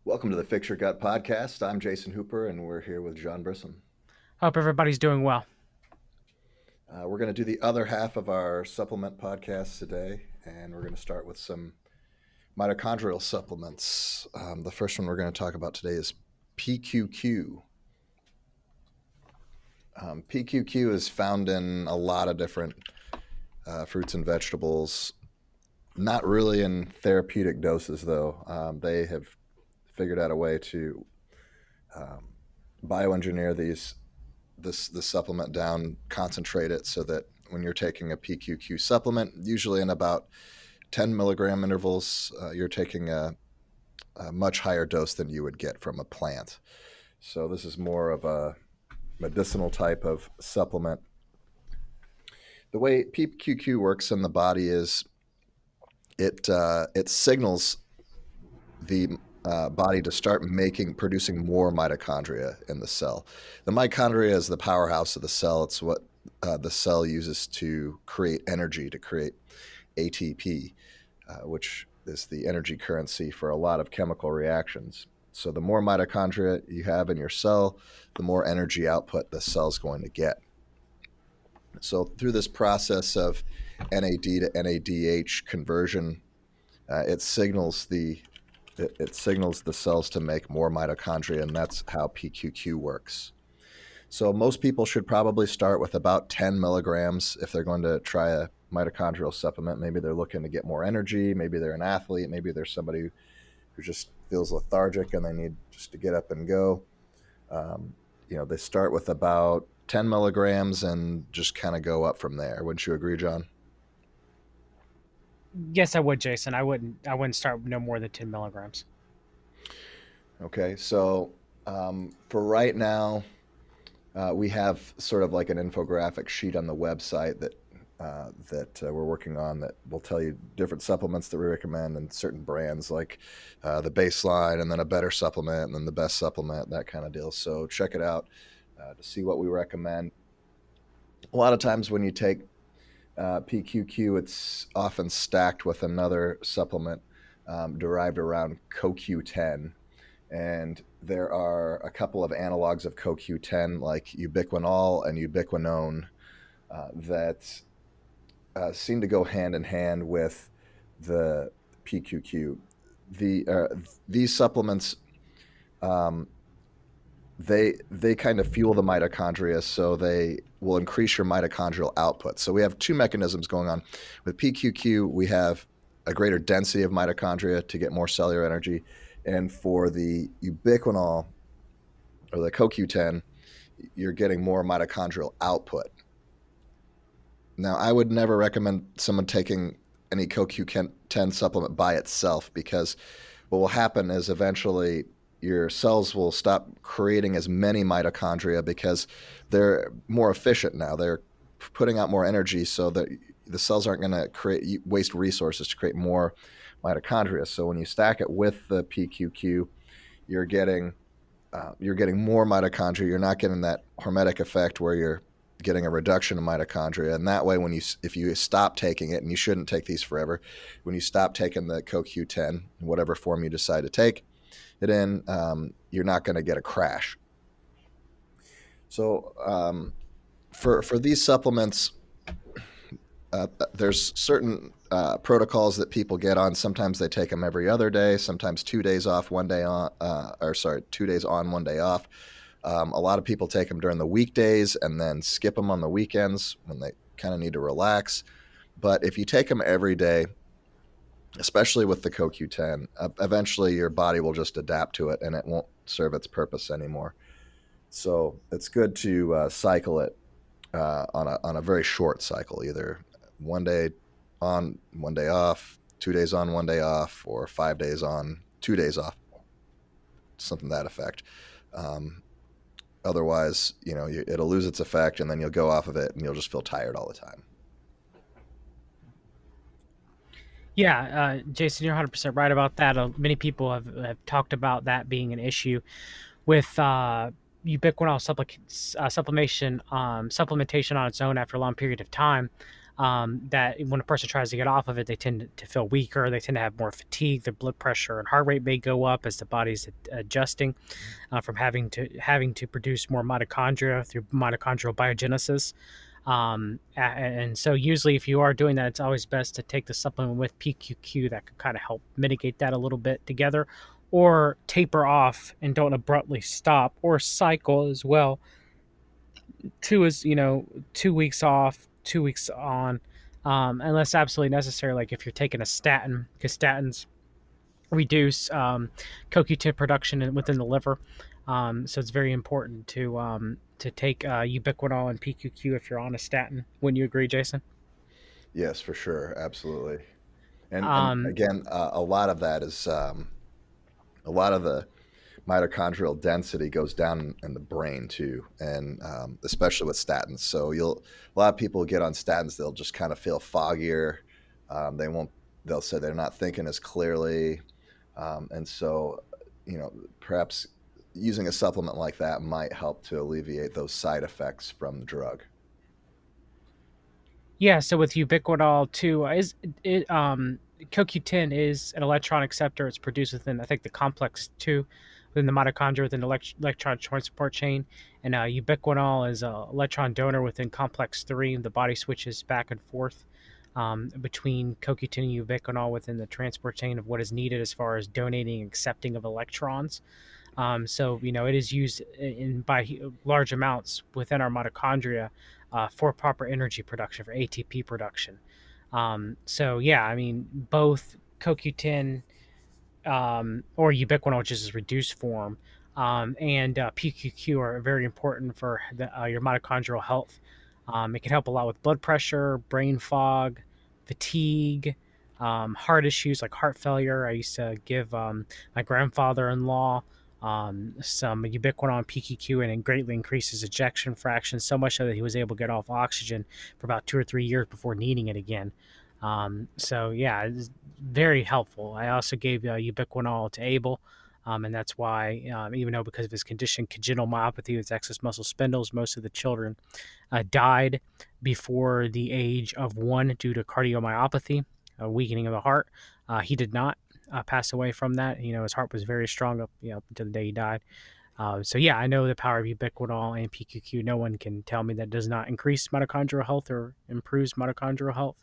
Welcome to the Fix Your Gut podcast. I'm Jason Hooper, and we're here with John Brisson. Hope everybody's doing well. We're going to do the other half of our supplement podcast today, and we're going to start with some mitochondrial supplements. The first one we're going to talk about today is PQQ. PQQ is found in a lot of different fruits and vegetables, not really in therapeutic doses, though. They have figured out a way to um, bioengineer this supplement down, concentrate it so that when you're taking a PQQ supplement, usually in about 10 milligram intervals, you're taking a much higher dose than you would get from a plant. So this is more of a medicinal type of supplement. The way PQQ works in the body is it signals the body to start producing more mitochondria in the cell. The mitochondria is the powerhouse of the cell. It's what the cell uses to create energy, to create ATP, which is the energy currency for a lot of chemical reactions. So the more mitochondria you have in your cell, the more energy output the cell's going to get. So through this process of NAD to NADH conversion, it signals the cells to make more mitochondria, and that's how PQQ works. So most people should probably start with about 10 milligrams if they're going to try a mitochondrial supplement. Maybe they're looking to get more energy. Maybe they're an athlete. Maybe they're somebody who just feels lethargic and they need just to get up and go. They start with about 10 milligrams and just kind of go up from there. Wouldn't you agree, John? Yes, I would, Jason. I wouldn't start no more than 10 milligrams. Okay, so for right now, we have sort of like an infographic sheet on the website that we're working on that will tell you different supplements that we recommend and certain brands like the baseline and then a better supplement and then the best supplement, that kind of deal. So check it out to see what we recommend. A lot of times when you take PQQ, it's often stacked with another supplement derived around CoQ10. And there are a couple of analogs of CoQ10, like Ubiquinol and Ubiquinone, that seem to go hand in hand with the PQQ. These supplements, um, they kind of fuel the mitochondria, so they will increase your mitochondrial output. So we have two mechanisms going on. With PQQ, we have a greater density of mitochondria to get more cellular energy, and for the ubiquinol or the CoQ10, you're getting more mitochondrial output. Now, I would never recommend someone taking any CoQ10 supplement by itself because what will happen is eventually your cells will stop creating as many mitochondria because they're more efficient now. They're putting out more energy so that the cells aren't going to waste resources to create more mitochondria. So when you stack it with the PQQ, you're getting more mitochondria. You're not getting that hormetic effect where you're getting a reduction in mitochondria. And that way, if you stop taking it, and you shouldn't take these forever, when you stop taking the CoQ10, in whatever form you decide to take it in, you're not going to get a crash. So for these supplements, there's certain protocols that people get on. Sometimes they take them every other day. Sometimes 2 days off, 1 day on, 2 days on, 1 day off. A lot of people take them during the weekdays and then skip them on the weekends when they kind of need to relax. But if you take them every day, especially with the CoQ10, eventually your body will just adapt to it and it won't serve its purpose anymore. So it's good to cycle it on a very short cycle, either 1 day on, 1 day off, 2 days on, 1 day off, or 5 days on, 2 days off, something to that effect. Otherwise, it'll lose its effect, and then you'll go off of it, and you'll just feel tired all the time. Yeah, Jason, you're 100% right about that. Many people have talked about that being an issue with ubiquinol supplementation on its own after a long period of time. that when a person tries to get off of it, they tend to feel weaker. They tend to have more fatigue. Their blood pressure and heart rate may go up as the body's adjusting from having to produce more mitochondria through mitochondrial biogenesis. And so usually if you are doing that, it's always best to take the supplement with PQQ that could kind of help mitigate that a little bit together, or taper off and don't abruptly stop, or cycle as well. Two is, 2 weeks off, 2 weeks on, unless absolutely necessary, like if you're taking a statin, because statins reduce CoQ10 production within the liver. So it's very important to take ubiquinol and PQQ if you're on a statin. Wouldn't you agree, Jason? Yes, for sure, absolutely. And Um, again, a lot of that is a lot of the mitochondrial density goes down in the brain too, and especially with statins. So a lot of people get on statins, they'll just kind of feel foggier. They won't. They'll say they're not thinking as clearly, and so perhaps using a supplement like that might help to alleviate those side effects from the drug. Yeah, so with ubiquinol too, is it CoQ10 is an electron acceptor. It's produced within, I think, the complex two, within the mitochondria, within the electron transport chain, and ubiquinol is a electron donor within complex three. The body switches back and forth between CoQ10 and ubiquinol within the transport chain of what is needed as far as donating and accepting of electrons. So it is used in by large amounts within our mitochondria for proper energy production, for ATP production. So yeah, I mean both CoQ10 or ubiquinol, which is its reduced form, and PQQ are very important for your mitochondrial health. It can help a lot with blood pressure, brain fog, fatigue, heart issues like heart failure. I used to give my grandfather-in-law some ubiquinol and PQQ, and it greatly increases ejection fraction, so much so that he was able to get off oxygen for about 2 or 3 years before needing it again. So yeah, it's very helpful. I also gave ubiquinol to Abel, and that's why, even though because of his condition, congenital myopathy with excess muscle spindles, most of the children died before the age of 1 due to cardiomyopathy, a weakening of the heart. He did not pass away from that. His heart was very strong up, up until the day he died. So yeah, I know the power of ubiquinol and PQQ. No one can tell me that does not increase mitochondrial health or improves mitochondrial health,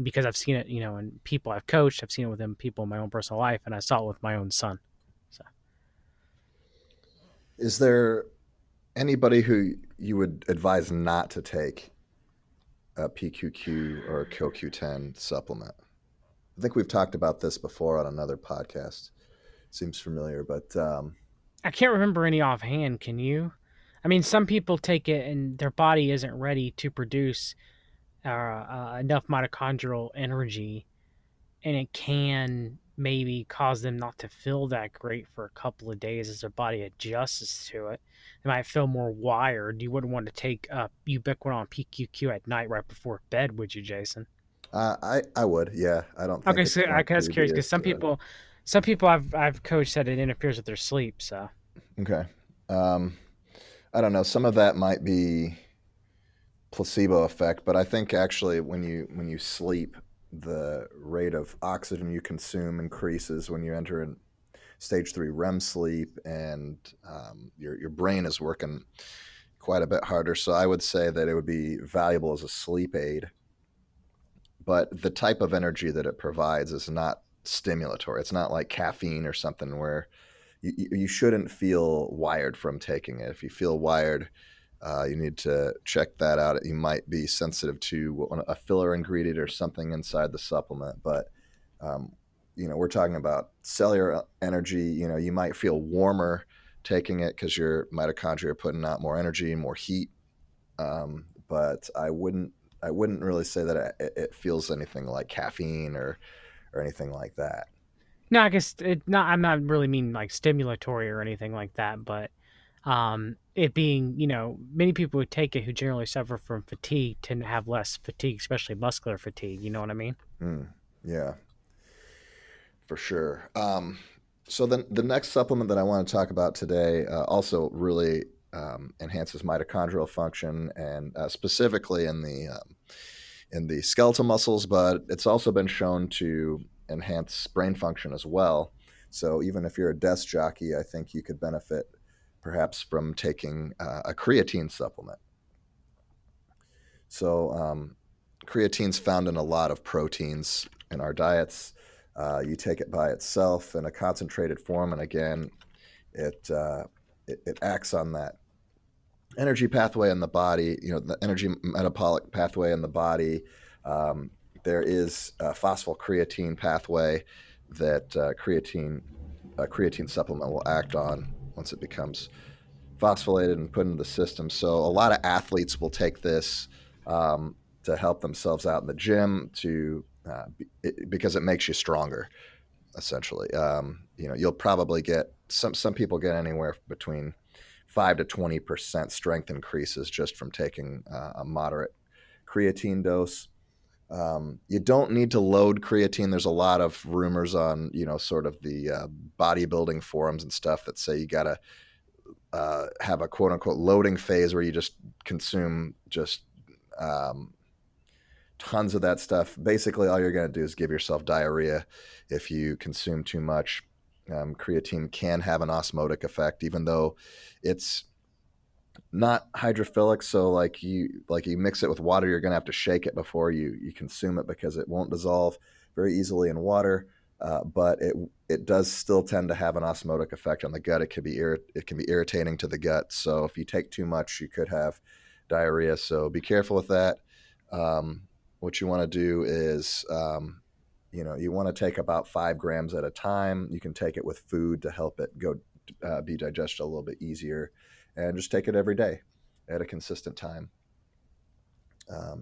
because I've seen it, in people I've coached. I've seen it within people in my own personal life, and I saw it with my own son. So Is there anybody who you would advise not to take a PQQ or CoQ10 supplement? I think we've talked about this before on another podcast. Seems familiar, but I can't remember any offhand. Can you? I mean, some people take it and their body isn't ready to produce enough mitochondrial energy, and it can maybe cause them not to feel that great for a couple of days as their body adjusts to it. They might feel more wired. You wouldn't want to take ubiquinol and PQQ at night right before bed, would you, Jason? I would, yeah. I don't think Okay, it's so I going was to curious be because as some people I've coached said it interferes with their sleep. So okay. Um, I don't know. Some of that might be placebo effect, but I think actually when you sleep, the rate of oxygen you consume increases when you enter in stage 3 REM sleep, and your brain is working quite a bit harder. So I would say that it would be valuable as a sleep aid, but the type of energy that it provides is not stimulatory. It's not like caffeine or something where you shouldn't feel wired from taking it. If you feel wired, you need to check that out. You might be sensitive to a filler ingredient or something inside the supplement, but um, we're talking about cellular energy. You might feel warmer taking it because your mitochondria are putting out more energy and more heat. But I wouldn't really say that it feels anything like caffeine or anything like that. no, I guess it not. I'm not really mean like stimulatory or anything like that, but it being, many people who take it who generally suffer from fatigue tend to have less fatigue, especially muscular fatigue. You know what I mean? Mm, yeah, for sure. So then the next supplement that I want to talk about today also really enhances mitochondrial function, and specifically in the skeletal muscles, but it's also been shown to enhance brain function as well. So even if you're a desk jockey, I think you could benefit perhaps from taking a creatine supplement. So creatine's found in a lot of proteins in our diets. You take it by itself in a concentrated form, and again, it, it acts on that energy pathway in the body. You know, the energy metabolic pathway in the body. Um, there is a phosphocreatine pathway that creatine supplement will act on once it becomes phosphorylated and put into the system. So a lot of athletes will take this um, to help themselves out in the gym because it makes you stronger. Essentially, you know, you'll probably get some people get anywhere between 5 to 20% strength increases just from taking a moderate creatine dose. You don't need to load creatine. There's a lot of rumors on, you know, sort of the bodybuilding forums and stuff that say you got to have a quote unquote loading phase where you just consume just um, tons of that stuff. Basically, all you're going to do is give yourself diarrhea if you consume too much. Creatine can have an osmotic effect, even though it's not hydrophilic. So like you mix it with water, you're going to have to shake it before you consume it because it won't dissolve very easily in water. But it does still tend to have an osmotic effect on the gut. It can be irritating to the gut. So if you take too much, you could have diarrhea. So be careful with that. Um, what you want to do is you know, you want to take about 5 grams at a time. You can take it with food to help it go be digested a little bit easier, and just take it every day at a consistent time.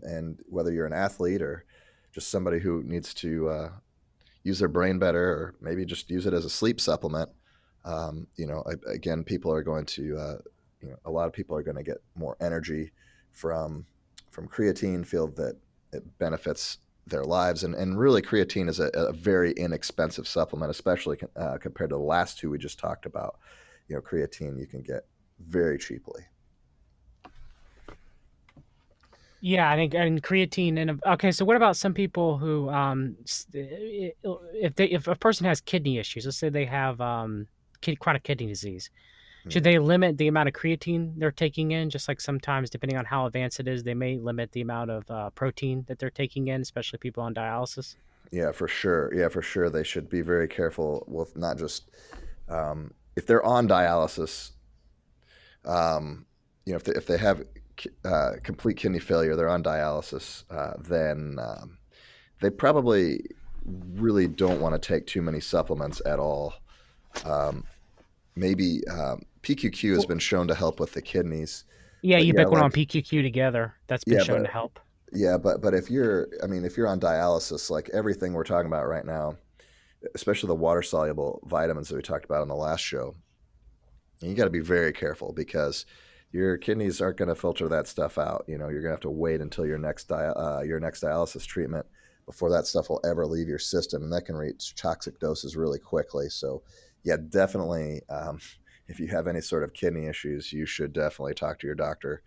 And whether you're an athlete or just somebody who needs to use their brain better, or maybe just use it as a sleep supplement, you know, again, people are going to, you know, a lot of people are going to get more energy from creatine. Feel that it benefits their lives, and really, creatine is a very inexpensive supplement, especially compared to the last two we just talked about. You know, creatine you can get very cheaply. Yeah, I think and creatine and okay. So what about some people who if a person has kidney issues, let's say they have chronic kidney disease, should Mhm. they limit the amount of creatine they're taking in? Just like sometimes, depending on how advanced it is, they may limit the amount of protein that they're taking in, especially people on dialysis. Yeah, for sure. Yeah, for sure. They should be very careful with not just if they're on dialysis. You know, if they have complete kidney failure, they're on dialysis, then they probably really don't want to take too many supplements at all. Um, maybe PQQ has Well, been shown to help with the kidneys, yeah, but yeah, ubiquinol and like PQQ together, that's been yeah, shown to help. but if you're, I mean, if you're on dialysis, like everything we're talking about right now, especially the water soluble vitamins that we talked about on the last show, you got to be very careful because your kidneys aren't going to filter that stuff out. You know, you're going to have to wait until your next dialysis treatment before that stuff will ever leave your system, and that can reach toxic doses really quickly. So, yeah, definitely, if you have any sort of kidney issues, you should definitely talk to your doctor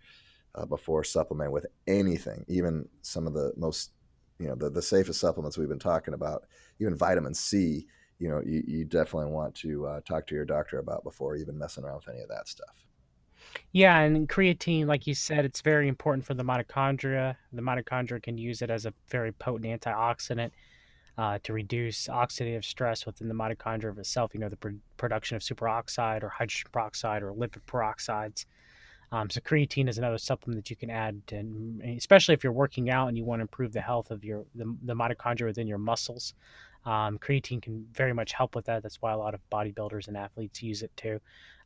before supplementing with anything, even some of the most, you know, the safest supplements we've been talking about, even vitamin C. You know, you definitely want to talk to your doctor about before even messing around with any of that stuff. Yeah, and creatine, like you said, it's very important for the mitochondria. The mitochondria can use it as a very potent antioxidant to reduce oxidative stress within the mitochondria of itself. You know, the production of superoxide or hydrogen peroxide or lipid peroxides. So creatine is another supplement that you can add, and especially if you're working out and you want to improve the health of the mitochondria within your muscles. Creatine can very much help with that. That's why a lot of bodybuilders and athletes use it too.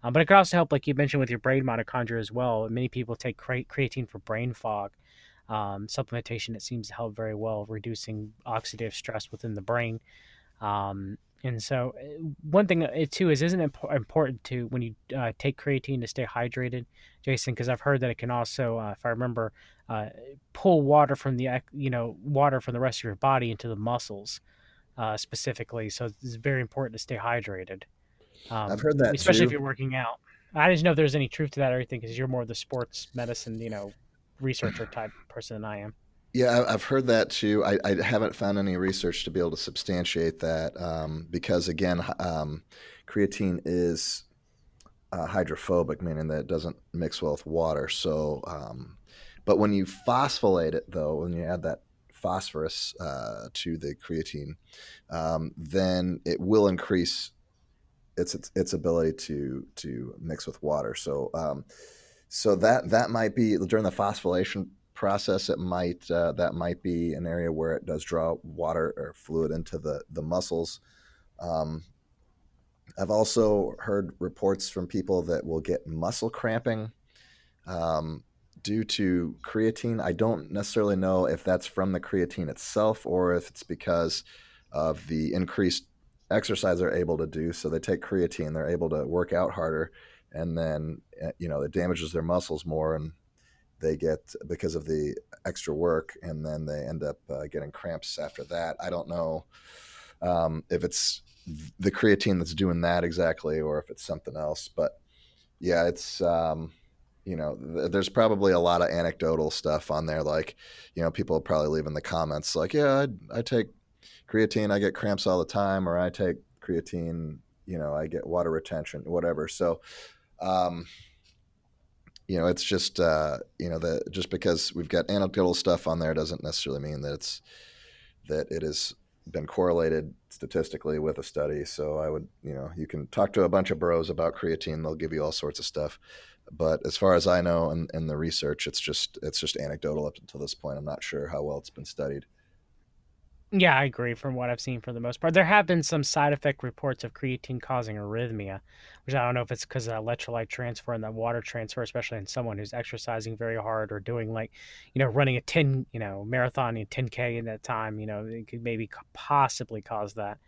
But it can also help, like you mentioned, with your brain mitochondria as well. Many people take creatine for brain fog. Supplementation that seems to help very well, reducing oxidative stress within the brain. And so, one thing too is, isn't it important to when you take creatine to stay hydrated, Jason? Because I've heard that it can also, if I remember, uh, pull water from water from the rest of your body into the muscles specifically. So it's very important to stay hydrated, I've heard that especially if too. you're working out. I didn't know if there's any truth to that or anything because you're more the sports medicine, researcher type person than I am. Yeah, I've heard that too. I haven't found any research to be able to substantiate that because, again, creatine is hydrophobic, meaning that it doesn't mix well with water. So, but when you phosphorate it, though, when you add that phosphorus to the creatine, then it will increase its ability to mix with water. So so that might be during the phosphorylation process. It might that might be an area where it does draw water or fluid into the muscles. Um, I've also heard reports from people that will get muscle cramping um, due to creatine. I don't necessarily know if that's from the creatine itself or if it's because of the increased exercise they're able to do. So they take creatine, they're able to work out harder, and then it damages their muscles more, and they get because of the extra work, and then they end up getting cramps after that. I don't know if it's the creatine that's doing that exactly, or if it's something else, but yeah, it's there's probably a lot of anecdotal stuff on there. Like, people probably leave in the comments like, yeah, I take creatine, I get cramps all the time, or I take creatine, I get water retention, whatever. So, um, it's just that just because we've got anecdotal stuff on there doesn't necessarily mean that it has been correlated statistically with a study. So I would, you can talk to a bunch of bros about creatine; they'll give you all sorts of stuff. But as far as I know, in the research, it's just anecdotal up until this point. I'm not sure how well it's been studied. Yeah, I agree from what I've seen for the most part. There have been some side effect reports of creatine causing arrhythmia, which I don't know if it's because of electrolyte transfer and the water transfer, especially in someone who's exercising very hard or doing like, running a 10, marathon and 10K in that time, it could maybe possibly cause that.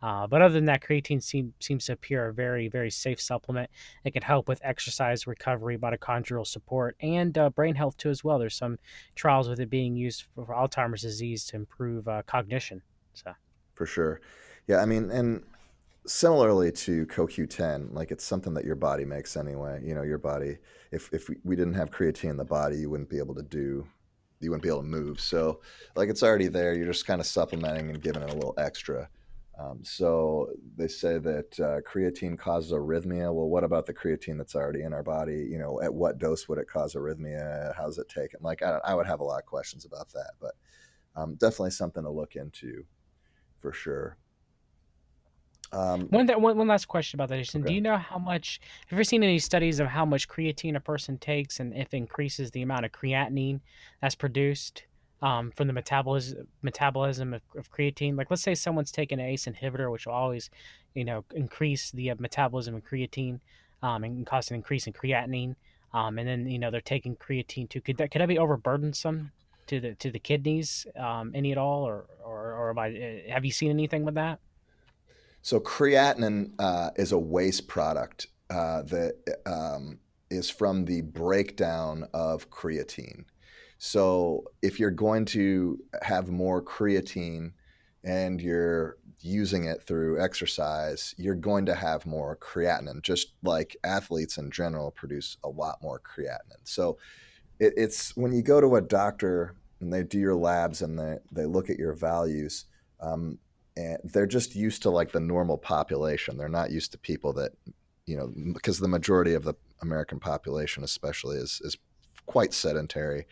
But other than that, creatine seems to appear a very, very safe supplement. It can help with exercise recovery, mitochondrial support, and brain health too as well. There's some trials with it being used for Alzheimer's disease to improve cognition. So For sure. Yeah, I mean, and similarly to CoQ10, like it's something that your body makes anyway. Your body, if we didn't have creatine in the body, you wouldn't be able to move. So, like, it's already there. You're just kind of supplementing and giving it a little extra. So they say that creatine causes arrhythmia. Well, what about the creatine that's already in our body? At what dose would it cause arrhythmia? How's it taken? Like, I would have a lot of questions about that, but definitely something to look into for sure. Um, one last question about that, Jason. Do okay. you know how much? Have you ever seen any studies of how much creatine a person takes and if it increases the amount of creatinine that's produced from the metabolism of creatine? Like, let's say someone's taking an ACE inhibitor, which will always, increase the metabolism of creatine and cause an increase in creatinine. And then they're taking creatine too. Could that be overburdensome to the kidneys, any at all, or have you seen anything with that? So creatinine is a waste product that is from the breakdown of creatine. So if you're going to have more creatine and you're using it through exercise, you're going to have more creatinine. Just like athletes in general produce a lot more creatinine. So it's when you go to a doctor and they do your labs and they look at your values, um, and they're just used to like the normal population. They're not used to people that, because the majority of the American population, especially, is quite sedentary.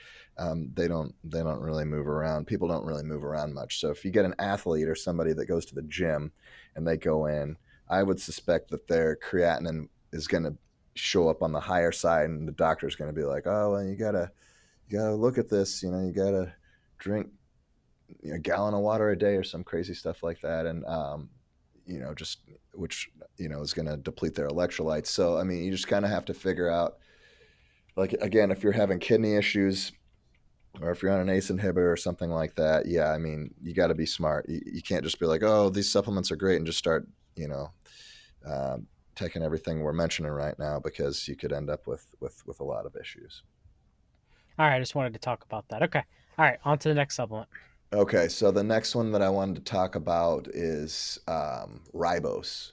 They don't really move around. People don't really move around much. So if you get an athlete or somebody that goes to the gym and they go in, I would suspect that their creatinine is going to show up on the higher side, and the doctor's going to be like, "Oh, well, you gotta look at this. You gotta drink a gallon of water a day or some crazy stuff like that," and just which is going to deplete their electrolytes. So I mean, you just kind of have to figure out, like, again, if you're having kidney issues or if you're on an ACE inhibitor or something like that. Yeah, I mean, you got to be smart. You can't just be like, "Oh, these supplements are great," and just start you know uh, taking everything we're mentioning right now, because you could end up with a lot of issues. All right, I just wanted to talk about that. Okay. All right, on to the next supplement. Okay, so the next one that I wanted to talk about is ribose,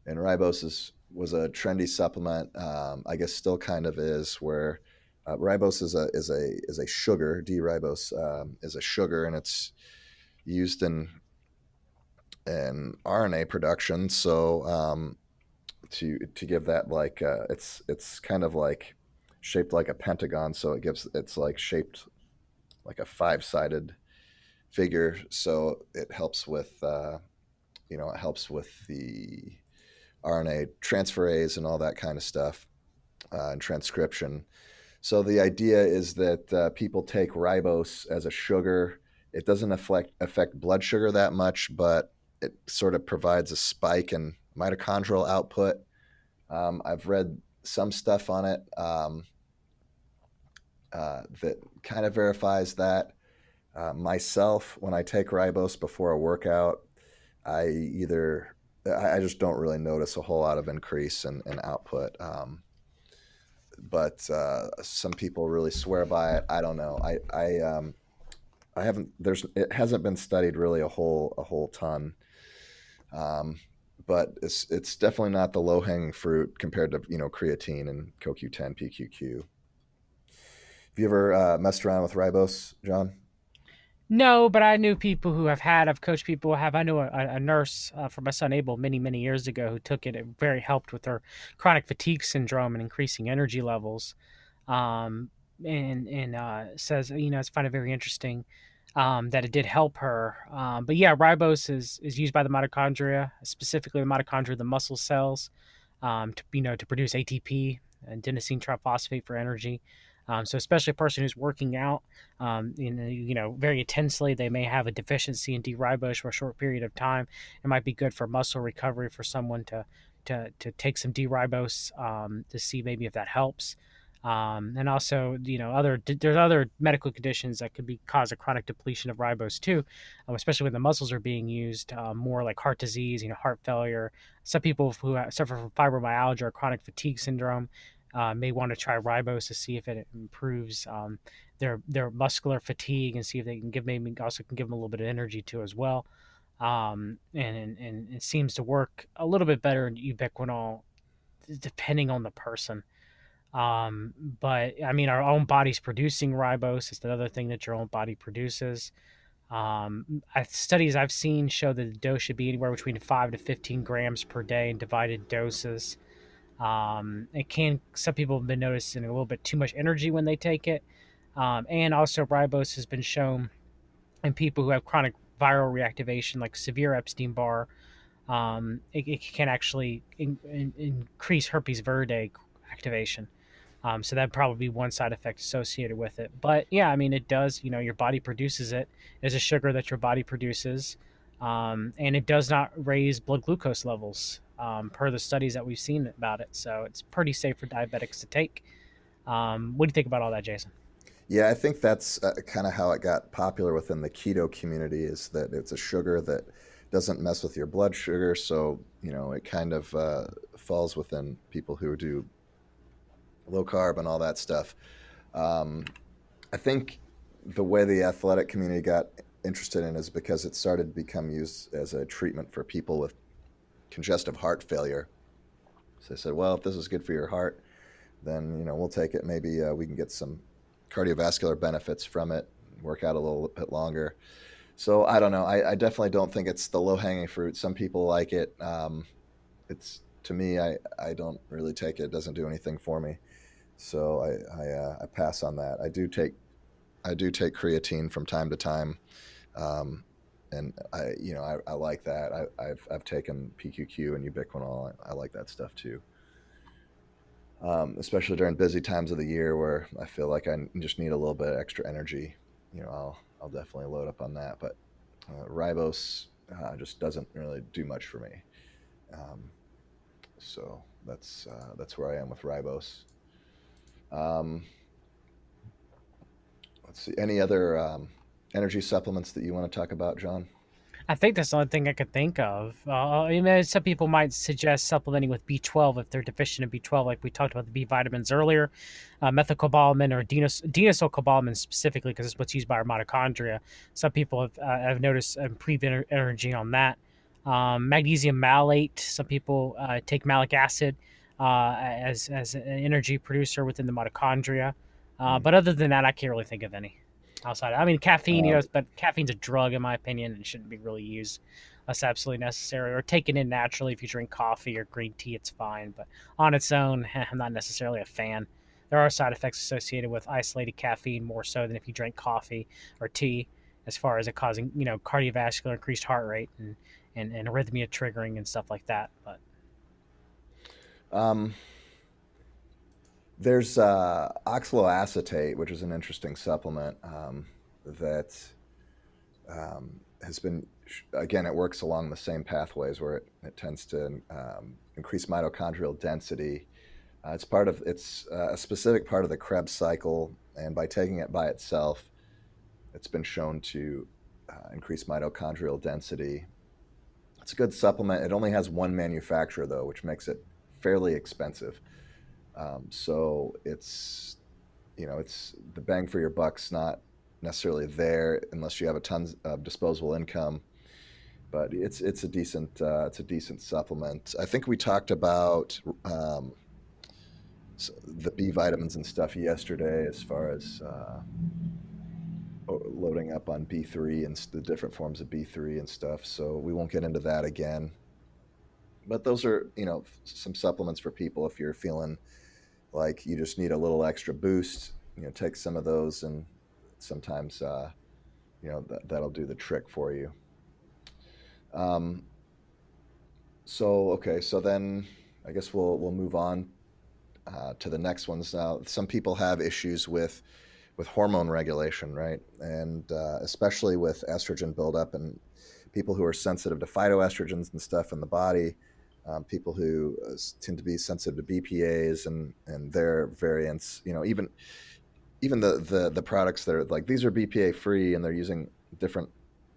and ribose was a trendy supplement. I guess still kind of is, where Ribose is a sugar. D-ribose is a sugar, and it's used in RNA production. So to give that like it's kind of like shaped like a pentagon. So it's like shaped like a five-sided figure. So it helps with it helps with the RNA transferase and all that kind of stuff and transcription. So the idea is that people take ribose as a sugar. It doesn't affect blood sugar that much, but it sort of provides a spike in mitochondrial output. I've read some stuff on it that kind of verifies that. Myself, when I take ribose before a workout, I either I just don't really notice a whole lot of increase in output. But some people really swear by it. I don't know. I haven't. It hasn't been studied really a whole ton. Um, but it's definitely not the low hanging fruit compared to creatine and CoQ10 PQQ. Have you ever messed around with ribose, John? No, but I knew people who have had. I've coached people who have. I knew a nurse for my son Abel many years ago who took it. It very helped with her chronic fatigue syndrome and increasing energy levels. Um, and says I find it very interesting that it did help her. But yeah, ribose is used by the mitochondria, specifically the mitochondria of the muscle cells, to produce ATP and adenosine triphosphate for energy. So especially a person who's working out, very intensely, they may have a deficiency in D-ribose for a short period of time. It might be good for muscle recovery for someone to take some D-ribose to see maybe if that helps. And also, there's other medical conditions that could be cause a chronic depletion of ribose too, especially when the muscles are being used more, like heart disease, heart failure. Some people who suffer from fibromyalgia or chronic fatigue syndrome may want to try ribose to see if it improves their muscular fatigue and see if they can give maybe also can give them a little bit of energy too as well. And it seems to work a little bit better in ubiquinol depending on the person. But I mean, our own body's producing ribose. It's another thing that your own body produces. Studies I've seen show that the dose should be anywhere between 5 to 15 grams per day in divided doses. It can Some people have been noticing a little bit too much energy when they take it, and also ribose has been shown in people who have chronic viral reactivation, like severe Epstein Barr. It can actually increase herpes viridae activation. So that'd probably be one side effect associated with it. But yeah, I mean, it does. Your body produces it. It's a sugar that your body produces, and it does not raise blood glucose levels per the studies that we've seen about it. So it's pretty safe for diabetics to take. What do you think about all that, Jason? Yeah, I think that's kind of how it got popular within the keto community is that it's a sugar that doesn't mess with your blood sugar. So, it kind of falls within people who do low carb and all that stuff. Um, I think the way the athletic community got interested in it is because it started to become used as a treatment for people with congestive heart failure. So they said, well, if this is good for your heart, then we'll take it. Maybe we can get some cardiovascular benefits from it. Work out a little bit longer. So I don't know. I definitely don't think it's the low hanging fruit. Some people like it. It's to me, I don't really take it. It doesn't do anything for me. So I pass on that. I do take creatine from time to time, um, and I like that. I've taken PQQ and Ubiquinol. I like that stuff too. Especially during busy times of the year where I feel like I just need a little bit of extra energy. I'll definitely load up on that. But ribose just doesn't really do much for me. Um, so that's where I am with ribose. Um, let's see. Any other energy supplements that you want to talk about, John? I think that's the only thing I could think of. Some people might suggest supplementing with B12 if they're deficient in B12, like we talked about the B vitamins earlier, methylcobalamin or dinosylcobalamin specifically, because it's what's used by our mitochondria. Some people have noticed improved energy on that. Magnesium malate. Some people take malic acid as an energy producer within the mitochondria. Mm. But other than that, I can't really think of any outside. I mean, caffeine, Uh, but caffeine's a drug in my opinion and shouldn't be really used unless absolutely necessary or taken in naturally. If you drink coffee or green tea, it's fine, but on its own, I'm not necessarily a fan. There are side effects associated with isolated caffeine more so than if you drink coffee or tea, as far as it causing cardiovascular increased heart rate and arrhythmia triggering and stuff like that. But um, there's oxaloacetate, which is an interesting supplement that has been, again, it works along the same pathways where it tends to increase mitochondrial density. It's a specific part of the Krebs cycle, and by taking it by itself, it's been shown to increase mitochondrial density. It's a good supplement. It only has one manufacturer though, which makes it fairly expensive. So it's the bang for your buck's not necessarily there unless you have a ton of disposable income. But it's a decent supplement. I think we talked about the B vitamins and stuff yesterday, as far as loading up on B3 and the different forms of B3 and stuff. So we won't get into that again. But those are some supplements for people if you're feeling like you just need a little extra boost. Take some of those, and sometimes that'll do the trick for you. Um, so okay, so then I guess we'll move on to the next ones now. Some people have issues with hormone regulation, right? And especially with estrogen buildup, and people who are sensitive to phytoestrogens and stuff in the body, people who tend to be sensitive to BPAs and their variants. Even the products that are like, these are BPA free and they're using different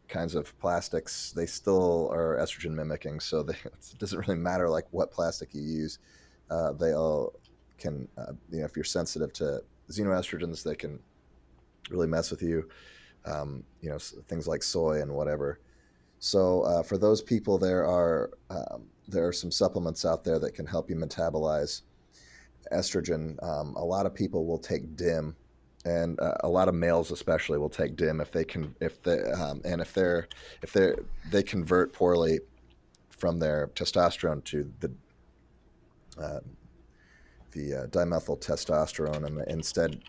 kinds of plastics, they still are estrogen mimicking. So it doesn't really matter like what plastic you use. They all can, if you're sensitive to xenoestrogens, they can really mess with you. Things like soy and whatever. So for those people, there are some supplements out there that can help you metabolize estrogen. A lot of people will take DIM, and a lot of males especially will take DIM if they can, if they and if they convert poorly from their testosterone to uh, the dimethyl testosterone, and instead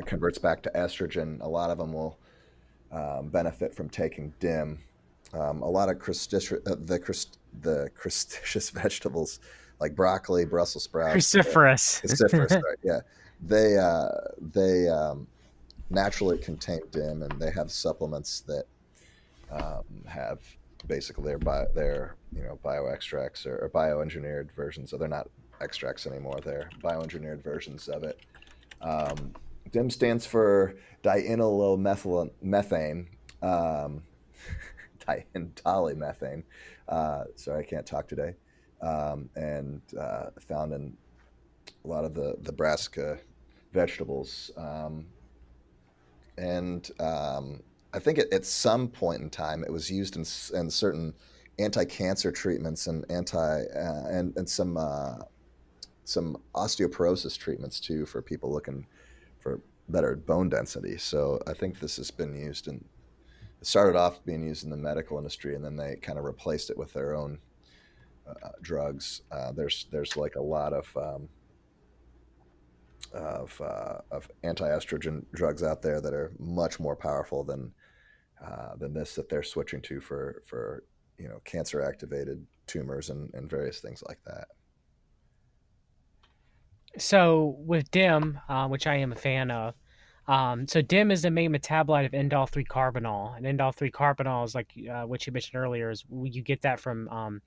converts back to estrogen. A lot of them will benefit from taking DIM. A lot of the crustaceous vegetables like broccoli, Brussels sprouts, cruciferous. cruciferous, right? Yeah, they naturally contain DIM, and they have supplements that have basically their bioextracts or bioengineered versions. So they're not extracts anymore; they're bioengineered versions of it. Um, DIM stands for diindolylmethane, um, diindolylmethane. Sorry, I can't talk today. And found in a lot of the brassica vegetables. And I think at some point in time it was used in certain anti-cancer treatments and and some osteoporosis treatments too, for people looking for better bone density. So I think this has been used, and it started off being used in the medical industry, and then they kind of replaced it with their own drugs. There's like a lot of anti-estrogen drugs out there that are much more powerful than this that they're switching to for cancer activated tumors and various things like that. So with DIM, which I am a fan of, so DIM is the main metabolite of indole 3 carbinol, and indole 3 carbinol is like what you mentioned earlier. Is you get that from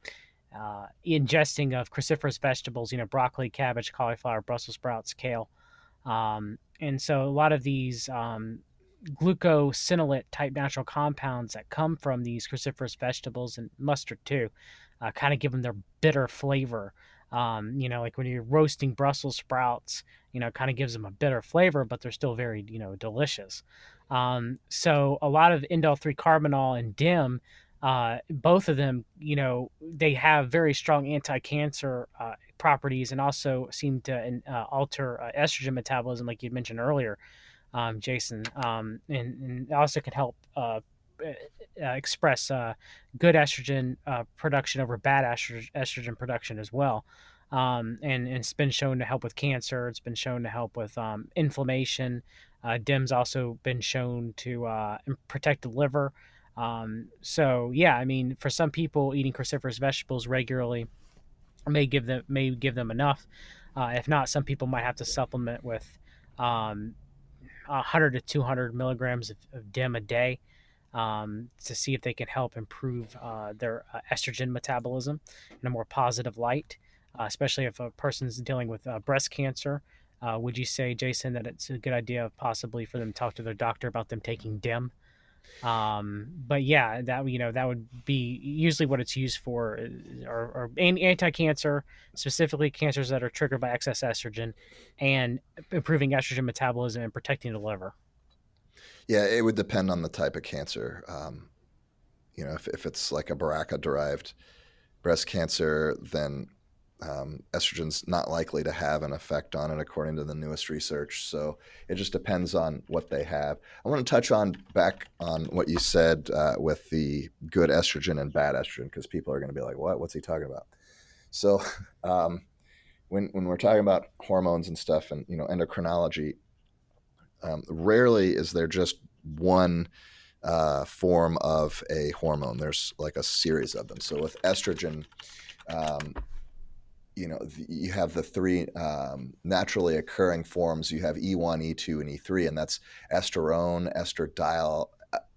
ingesting of cruciferous vegetables, broccoli, cabbage, cauliflower, Brussels sprouts, kale, and so a lot of these glucosinolate type natural compounds that come from these cruciferous vegetables and mustard too, kind of give them their bitter flavor. Like when you're roasting Brussels sprouts, kind of gives them a bitter flavor, but they're still very, delicious. So a lot of indole 3 carbinol and DIM both of them, they have very strong anti-cancer properties, and also seem to alter estrogen metabolism, like you mentioned earlier, Jason, and also can help express good estrogen production over bad estrogen production as well. And it's been shown to help with cancer. It's been shown to help with inflammation. DIM's also been shown to protect the liver. So yeah, I mean, for some people, eating cruciferous vegetables regularly may give them enough. If not, some people might have to supplement with um, 100 to 200 milligrams of DIM a day to see if they can help improve their estrogen metabolism in a more positive light, especially if a person's dealing with breast cancer. Would you say, Jason, that it's a good idea possibly for them to talk to their doctor about them taking DIM? But yeah, that would be usually what it's used for, or anti-cancer, specifically cancers that are triggered by excess estrogen, and improving estrogen metabolism and protecting the liver. Yeah, it would depend on the type of cancer. If it's like a BRCA derived breast cancer, then estrogen's not likely to have an effect on it, according to the newest research. So it just depends on what they have. I want to touch on back on what you said with the good estrogen and bad estrogen, because people are going to be like, "What? What's he talking about?" So um, when we're talking about hormones and stuff, and endocrinology, rarely is there just one form of a hormone. There's like a series of them. So with estrogen, um, you have the three naturally occurring forms. You have E1, E2, and E3, and that's estrone, estradiol,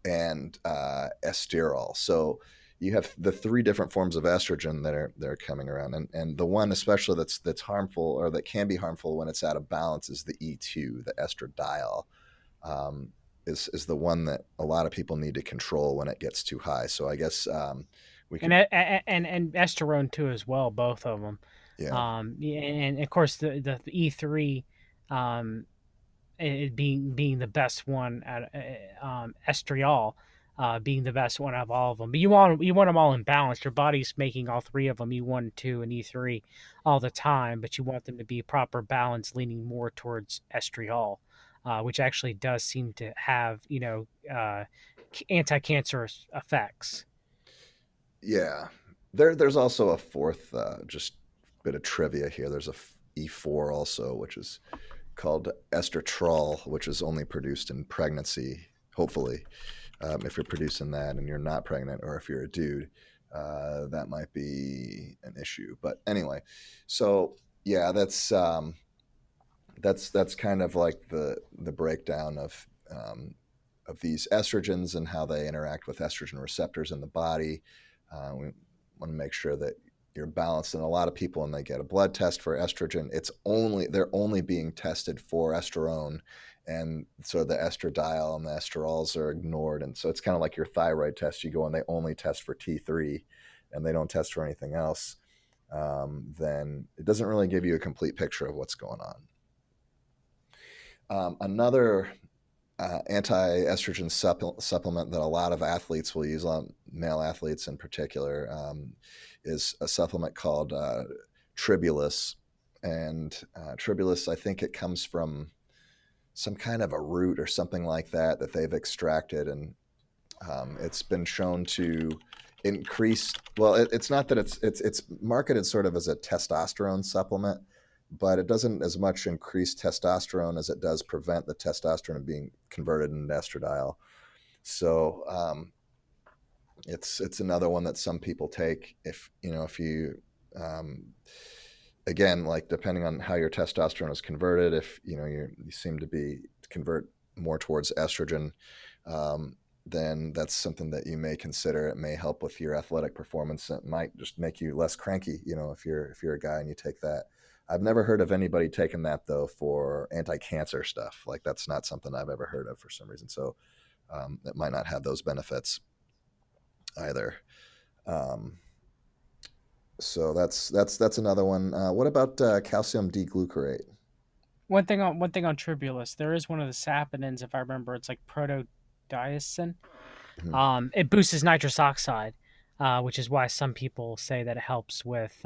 and esterol. So you have the three different forms of estrogen that are coming around, and the one especially that's harmful, or that can be harmful when it's out of balance, is the E2, the estradiol. Um, is the one that a lot of people need to control when it gets too high. So I guess we and could, and esterone too as well, both of them. yeah, Yeah, and of course the E3, um, it being the best one at estriol, being the best one of all of them. But you want them all in balance. Your body's making all three of them, E1, two, and E3, all the time, but you want them to be proper balance, leaning more towards estriol, which actually does seem to have anti-cancerous effects. yeah. There's also a fourth, just bit of trivia here. There's a E4 also, which is called estratrol, which is only produced in pregnancy. Hopefully, if you're producing that and you're not pregnant, or if you're a dude, that might be an issue. But anyway, so yeah, that's kind of like the breakdown of these estrogens and how they interact with estrogen receptors in the body. We want to make sure that you're balanced. And a lot of people, when they get a blood test for estrogen, they're only being tested for estrone, and so the estradiol and the esterols are ignored. And so it's kind of like your thyroid test. You go and they only test for T3, and they don't test for anything else. Then it doesn't really give you a complete picture of what's going on. Another anti-estrogen supplement that a lot of athletes will use, on male athletes in particular, is a supplement called Tribulus. And Tribulus, I think it comes from some kind of a root or something like that they've extracted, and it's been shown to increase. Well, it's not that it's marketed sort of as a testosterone supplement, but it doesn't as much increase testosterone as it does prevent the testosterone being converted into estradiol. So it's another one that some people take. If you um, again, like, depending on how your testosterone is converted, if you seem to be convert more towards estrogen, then that's something that you may consider. It may help with your athletic performance. It might just make you less cranky, if you're a guy and you take that. I've never heard of anybody taking that though for anti-cancer stuff. Like, that's not something I've ever heard of for some reason. So it might not have those benefits either. Um, so that's another one. What about calcium D-glucarate? One thing on Tribulus, there is one of the saponins, if I remember, it's like protodiacin. Hmm. It boosts nitrous oxide, which is why some people say that it helps with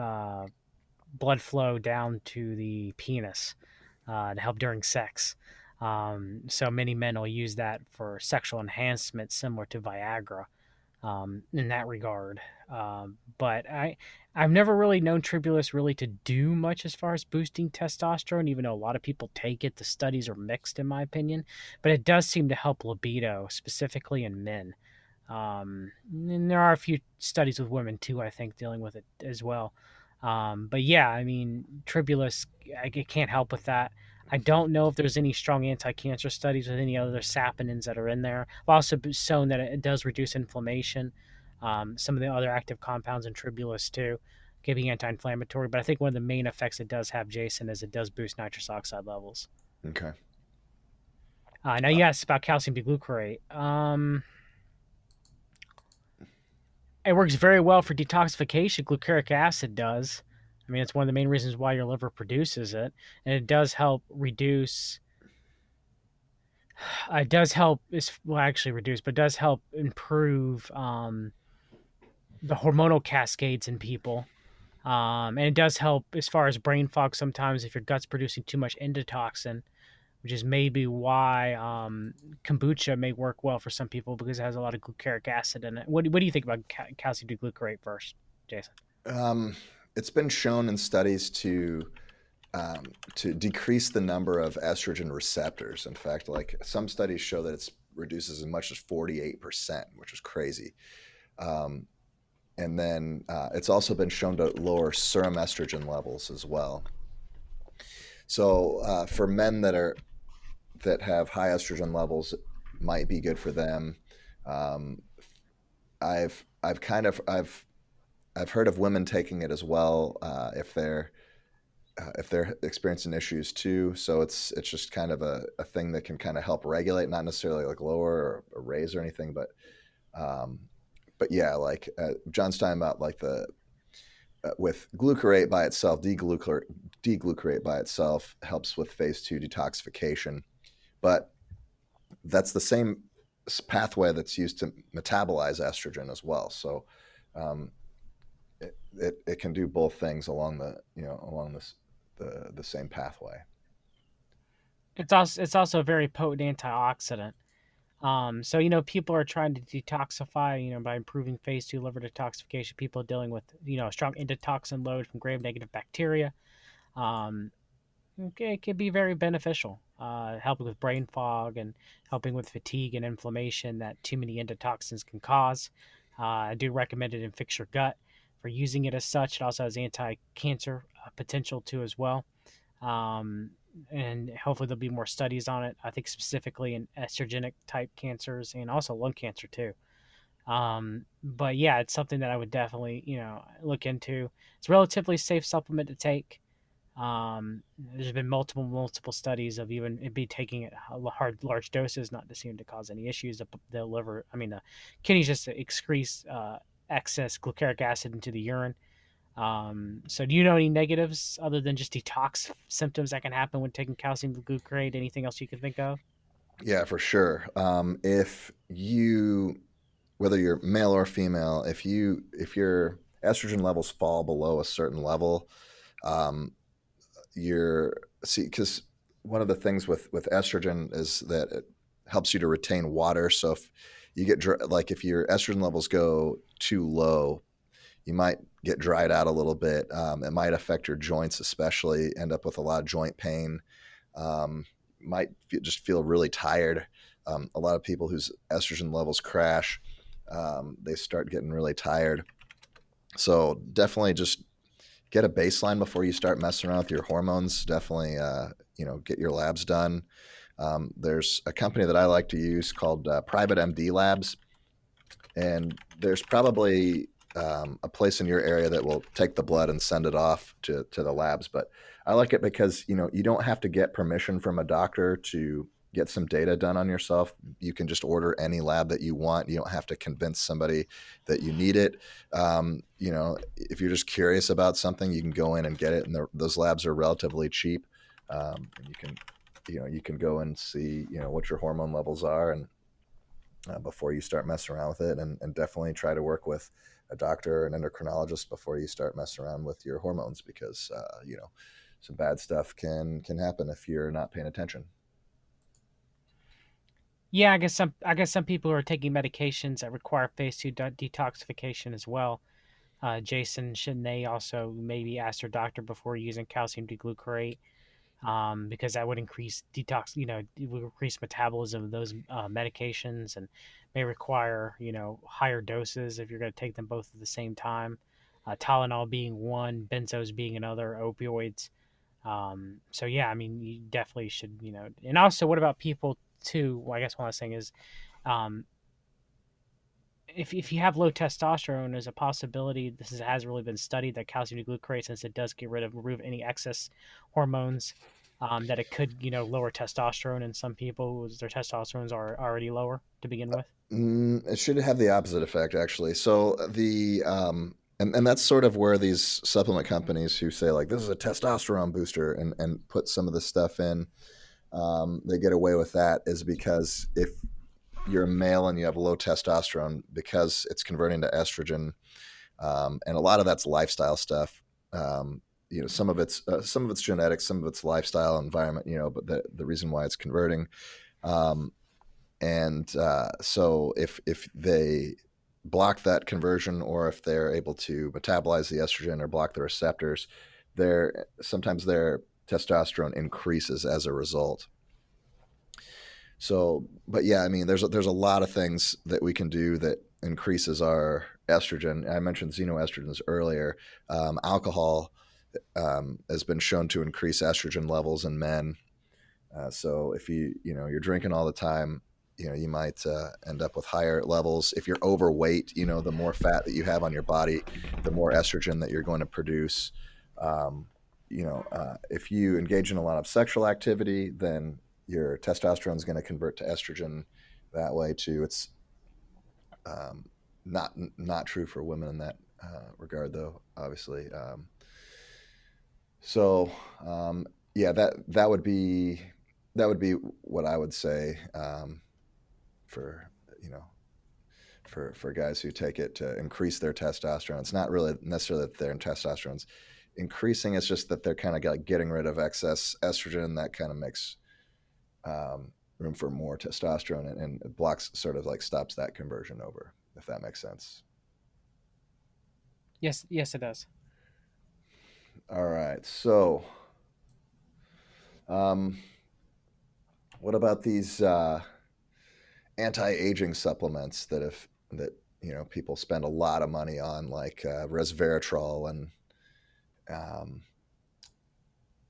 blood flow down to the penis to help during sex. So many men will use that for sexual enhancement, similar to Viagra in that regard. But I've never really known Tribulus really to do much as far as boosting testosterone, even though a lot of people take it. The studies are mixed, in my opinion, but it does seem to help libido, specifically in men. And there are a few studies with women too, I think, dealing with it as well. But yeah, I mean, Tribulus, it can't help with that. I don't know if there's any strong anti-cancer studies with any other saponins that are in there. I've also shown that it does reduce inflammation. Some of the other active compounds in Tribulus too, can be anti-inflammatory. But I think one of the main effects it does have, Jason, is it does boost nitrous oxide levels. Okay. Now Uh, you asked about calcium D-glucarate. It works very well for detoxification. Glucuric acid does. I mean, it's one of the main reasons why your liver produces it, and it does help reduce. It does help. Well, actually reduce, but does help improve the hormonal cascades in people. And it does help as far as brain fog sometimes if your gut's producing too much endotoxin, which is maybe why kombucha may work well for some people because it has a lot of glucuric acid in it. What do you think about calcium D-glucarate first, Jason? um, it's been shown in studies to decrease the number of estrogen receptors. In fact, like some studies show that it reduces as much as 48%, which is crazy. Um, and then it's also been shown to lower serum estrogen levels as well. So for men that have high estrogen levels, might be good for them. Um, I've kind of I've heard of women taking it as well if they're experiencing issues too. So it's just kind of a thing that can kind of help regulate, not necessarily like lower or raise or anything, um, but yeah, like John's talking about like the with glucarate by itself, D-glucarate by itself helps with phase two detoxification, but that's the same pathway that's used to metabolize estrogen as well. So um, it can do both things along along this the same pathway. It's also a very potent antioxidant. So people are trying to detoxify, by improving phase two liver detoxification. People dealing with a strong endotoxin load from gram-negative bacteria. Um, okay, it can be very beneficial, helping with brain fog and helping with fatigue and inflammation that too many endotoxins can cause. I do recommend it and fix your gut for using it as such. It also has anti-cancer potential too as well. Um, and hopefully there'll be more studies on it. I think specifically in estrogenic type cancers and also lung cancer too. But yeah, it's something that I would definitely look into. It's a relatively safe supplement to take. There's been multiple studies of even it be taking it large doses, not to seem to cause any issues. The liver, I mean, the kidneys just excrete excess glucuric acid into the urine. So do you know any negatives other than just detox symptoms that can happen when taking calcium glucarate? Anything else you can think of? Yeah, for sure. If you, whether you're male or female, if your estrogen levels fall below a certain level, um, you're see because one of the things with estrogen is that it helps you to retain water. So if you get like if your estrogen levels go too low, you might get dried out a little bit. It might affect your joints, especially end up with a lot of joint pain. Might just feel really tired. A lot of people whose estrogen levels crash, they start getting really tired. So definitely just get a baseline before you start messing around with your hormones. Definitely, get your labs done. There's a company that I like to use called Private MD Labs, and there's probably a place in your area that will take the blood and send it off to the labs. But I like it because you don't have to get permission from a doctor to get some data done on yourself. You can just order any lab that you want. You don't have to convince somebody that you need it. If you're just curious about something, you can go in and get it, and those labs are relatively cheap. And you can go and see what your hormone levels are and before you start messing around with it, and definitely try to work with a doctor, an endocrinologist before you start messing around with your hormones, because some bad stuff can happen if you're not paying attention. Yeah, I guess some people are taking medications that require phase two detoxification as well. Jason, shouldn't they also maybe ask their doctor before using calcium D-glucarate? Because that would increase detox, it would increase metabolism of those medications and may require, higher doses if you're going to take them both at the same time. Tylenol being one, benzos being another, opioids. So yeah, I mean, you definitely should, and also what about people too? Well, I guess one last thing is, um, if you have low testosterone, there's a possibility has really been studied that calcium glucarate, since it does remove any excess hormones, that it could lower testosterone in some people whose their testosterones are already lower to begin with. It should have the opposite effect, actually. So and that's sort of where these supplement companies who say like this is a testosterone booster and put some of this stuff in, they get away with that, is because if you're a male and you have low testosterone, because it's converting to estrogen, and a lot of that's lifestyle stuff. Some of it's genetics, some of it's lifestyle, environment. But the reason why it's converting, um, and so if they block that conversion, or if they're able to metabolize the estrogen or block the receptors, sometimes their testosterone increases as a result. So, but yeah, I mean, there's a lot of things that we can do that increases our estrogen. I mentioned xenoestrogens earlier. Alcohol has been shown to increase estrogen levels in men. So if you're drinking all the time, you might end up with higher levels. If you're overweight, the more fat that you have on your body, the more estrogen that you're going to produce. If you engage in a lot of sexual activity, then your testosterone is going to convert to estrogen that way too. It's um, not true for women in that regard, though. Obviously, so yeah, that would be what I would say, for you know for guys who take it to increase their testosterone. It's not really necessarily that their testosterone's increasing; it's just that they're kind of like getting rid of excess estrogen. That kind of makes room for more testosterone, and it blocks, sort of like stops that conversion over, if that makes sense. Yes, yes, it does. All right, so um, what about these anti-aging supplements that people spend a lot of money on, like resveratrol and um,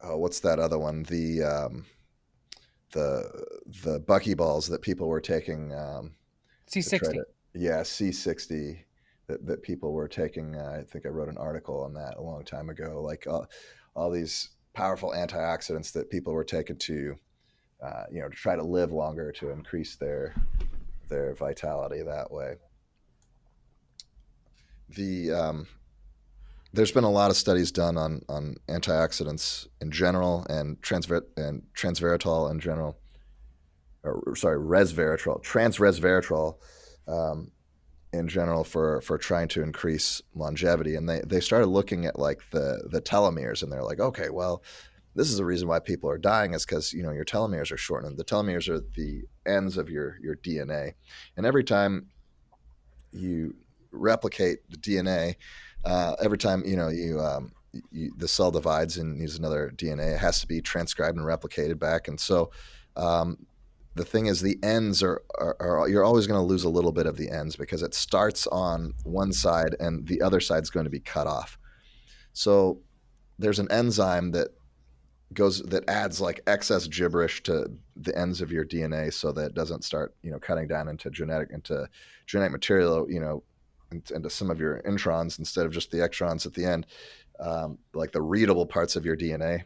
oh, what's that other one? The buckyballs that people were taking, to try to, C60. yeah, C60, that people were taking. I think I wrote an article on that a long time ago. Like all these powerful antioxidants that people were taking to try to live longer, to increase their vitality that way. The um, there's been a lot of studies done on antioxidants in general, and transveratol in general, or sorry, resveratrol, transresveratrol, um, in general, for trying to increase longevity. And they started looking at like the telomeres, and they're like, okay, well, this is the reason why people are dying, is because your telomeres are shortening. The telomeres are the ends of your DNA, and every time you replicate the DNA, every time the cell divides and needs another DNA, it has to be transcribed and replicated back. And so um, the thing is, the ends are you're always going to lose a little bit of the ends, because it starts on one side and the other side is going to be cut off. So there's an enzyme that adds like excess gibberish to the ends of your DNA, so that it doesn't start cutting down into genetic material, into some of your introns instead of just the extrons at the end, like the readable parts of your DNA,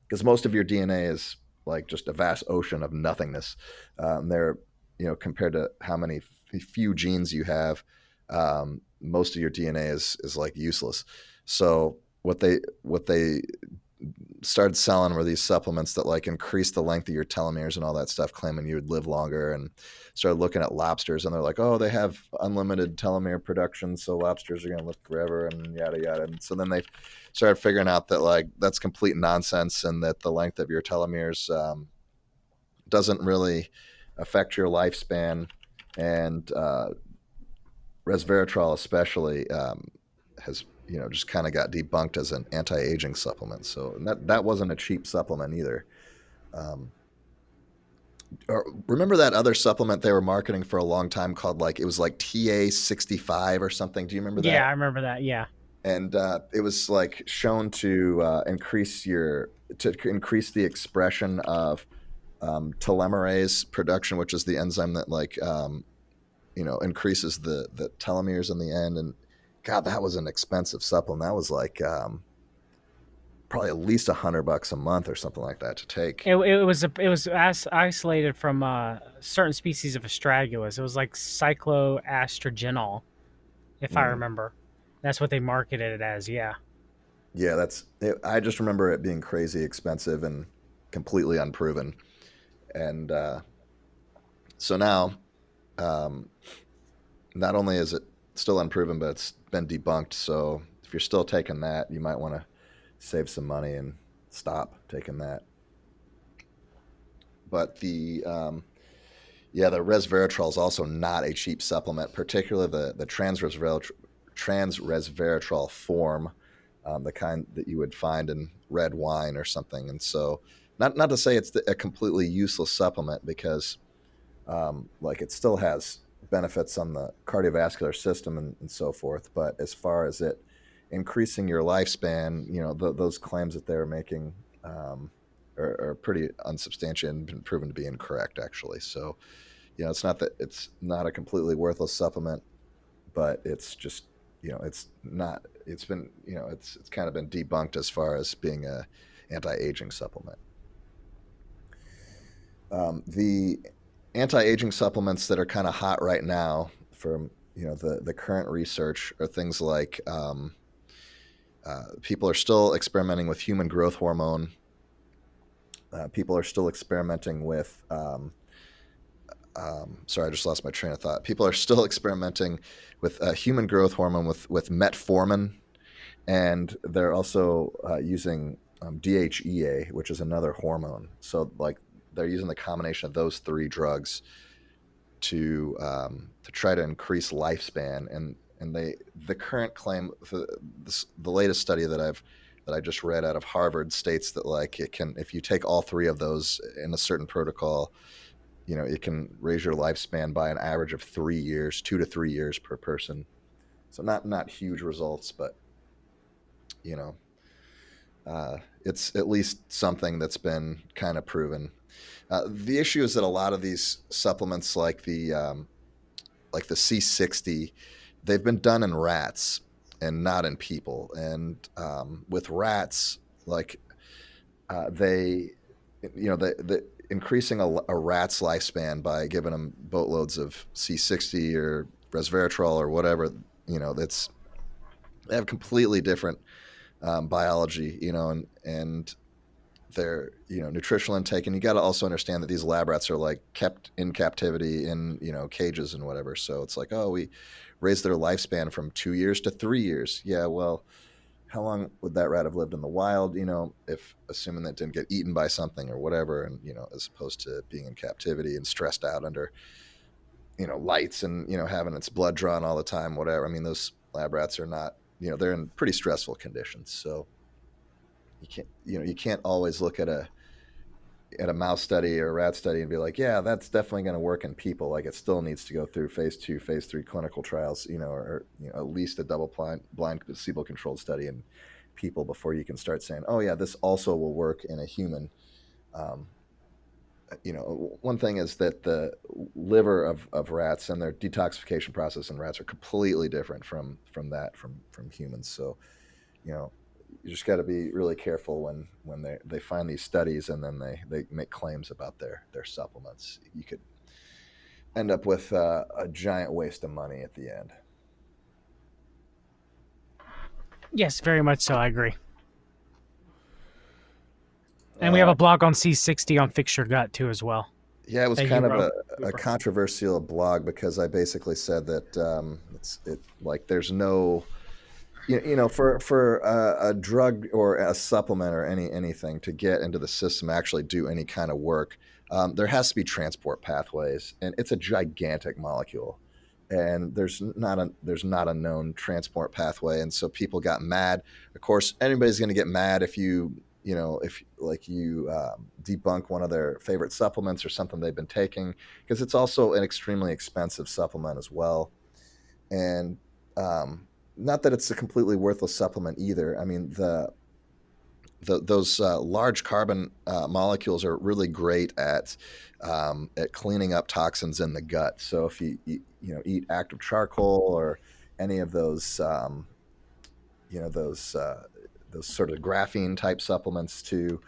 because most of your DNA is like just a vast ocean of nothingness. They're compared to how many few genes you have, most of your DNA is like useless. So what they started selling were these supplements that like increase the length of your telomeres and all that stuff, claiming you would live longer. And started looking at lobsters, and they're like, oh, they have unlimited telomere production, so lobsters are going to live forever, and yada yada. And so then they started figuring out that like that's complete nonsense, and that the length of your telomeres doesn't really affect your lifespan. And resveratrol especially has just kind of got debunked as an anti-aging supplement. So that wasn't a cheap supplement either. Um, remember that other supplement they were marketing for a long time called like it was like TA65 or something? Do you remember Yeah, that? I remember that. Yeah. And it was like shown to increase the expression of telomerase production, which is the enzyme that like increases the telomeres in the end. And God, that was an expensive supplement. That was like probably at least $100 a month or something like that to take. It was isolated from certain species of astragalus. It was like cycloestrogenol, if I Mm. remember. That's what they marketed it as. Yeah. Yeah, that's it. I just remember it being crazy expensive and completely unproven. And so now, um, not only is it still unproven, but it's been debunked. So if you're still taking that, you might want to save some money and stop taking that. But the resveratrol is also not a cheap supplement, particularly the transresveratrol form, the kind that you would find in red wine or something. And so, not to say it's a completely useless supplement, because like it still has benefits on the cardiovascular system and so forth. But as far as it increasing your lifespan, those claims that they're making are pretty unsubstantiated and been proven to be incorrect, actually. So, it's not that it's not a completely worthless supplement, but it's just, it's not. It's been, it's kind of been debunked as far as being a anti-aging supplement. The anti-aging supplements that are kind of hot right now from the current research are things like people are still experimenting with human growth hormone. People are still experimenting with sorry, I just lost my train of thought. People are still experimenting with human growth hormone with metformin, and they're also using DHEA, which is another hormone. So like they're using the combination of those three drugs to try to increase lifespan. And the current claim, the latest study that I just read out of Harvard states that like it can, if you take all three of those in a certain protocol, it can raise your lifespan by an average of 3 years, 2 to 3 years per person. So not huge results, but you know, it's at least something that's been kind of proven. The issue is that a lot of these supplements, like the C60, they've been done in rats and not in people. And with rats, like they, the increasing a rat's lifespan by giving them boatloads of C60 or resveratrol or whatever, that's they have completely different biology, and their nutritional intake. And you got to also understand that these lab rats are like kept in captivity in cages and whatever. So it's like, oh, we raised their lifespan from 2 years to 3 years. Yeah, well, how long would that rat have lived in the wild, if assuming that it didn't get eaten by something or whatever, and as opposed to being in captivity and stressed out under lights and having its blood drawn all the time, whatever. I mean, those lab rats are not, they're in pretty stressful conditions. So you can't always look at a mouse study or a rat study and be like, yeah, that's definitely going to work in people. Like it still needs to go through phase 2, phase 3 clinical trials, or at least a blind placebo controlled study in people before you can start saying, oh yeah, this also will work in a human. Um, one thing is that the liver of rats and their detoxification process in rats are completely different from humans. So you know you just got to be really careful when they find these studies and then they make claims about their supplements. You could end up with a giant waste of money at the end. Yes, very much so. I agree. And we have a blog on C60 on Fix Your Gut too as well Yeah, it was that you kind of wrote, a Cooper. controversial blog because I basically said that like there's no for a drug or a supplement or anything to get into the system actually do any kind of work, there has to be transport pathways, and it's a gigantic molecule, and there's not a known transport pathway, and so people got mad. Of course, anybody's going to get mad if if like you debunk one of their favorite supplements or something they've been taking, because it's also an extremely expensive supplement as well. And not that it's a completely worthless supplement either. I mean, those large carbon molecules are really great at cleaning up toxins in the gut. So if you eat active charcoal or any of those you know those sort of graphene type supplements too,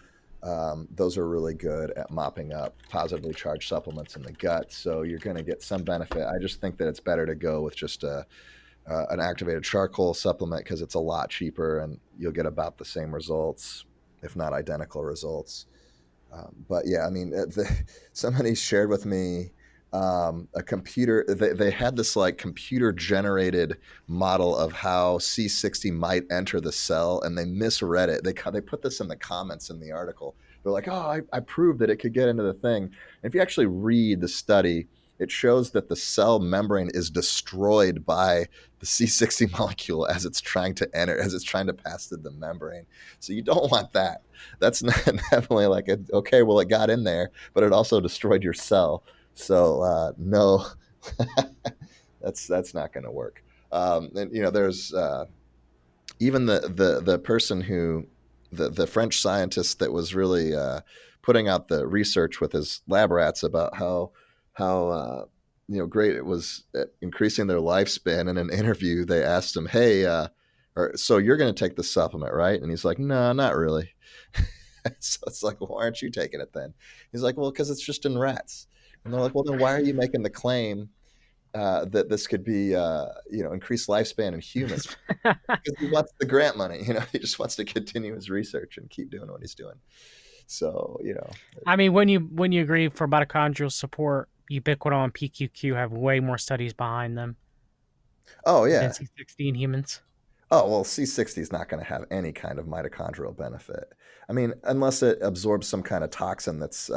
those are really good at mopping up positively charged supplements in the gut. So you're going to get some benefit. I just think that it's better to go with just an activated charcoal supplement because it's a lot cheaper and you'll get about the same results, if not identical results. But yeah, I mean, somebody shared with me a computer. They had this like computer generated model of how C60 might enter the cell, and they misread it. They put this in the comments in the article. They're like, "Oh, I proved that it could get into the thing." And if you actually read the study, it shows that the cell membrane is destroyed by the C60 molecule as it's trying to enter, as it's trying to pass through the membrane. So you don't want that. That's not definitely like okay, well, it got in there, but it also destroyed your cell. So no, that's not going to work. And there's even the person who the French scientist that was really putting out the research with his lab rats about how great it was at increasing their lifespan. In an interview, they asked him, "Hey, so you're going to take the supplement, right?" And he's like, "No, not really." So it's like, well, why aren't you taking it then? He's like, well, because it's just in rats. And they're like, well, then why are you making the claim that this could be, increased lifespan in humans? Because he wants the grant money. He just wants to continue his research and keep doing what he's doing. So, I mean, when you agree for mitochondrial support, Ubiquinol and PQQ have way more studies behind them oh than yeah. C60 in humans. Oh, well, C60 is not going to have any kind of mitochondrial benefit. I mean, unless it absorbs some kind of toxin that's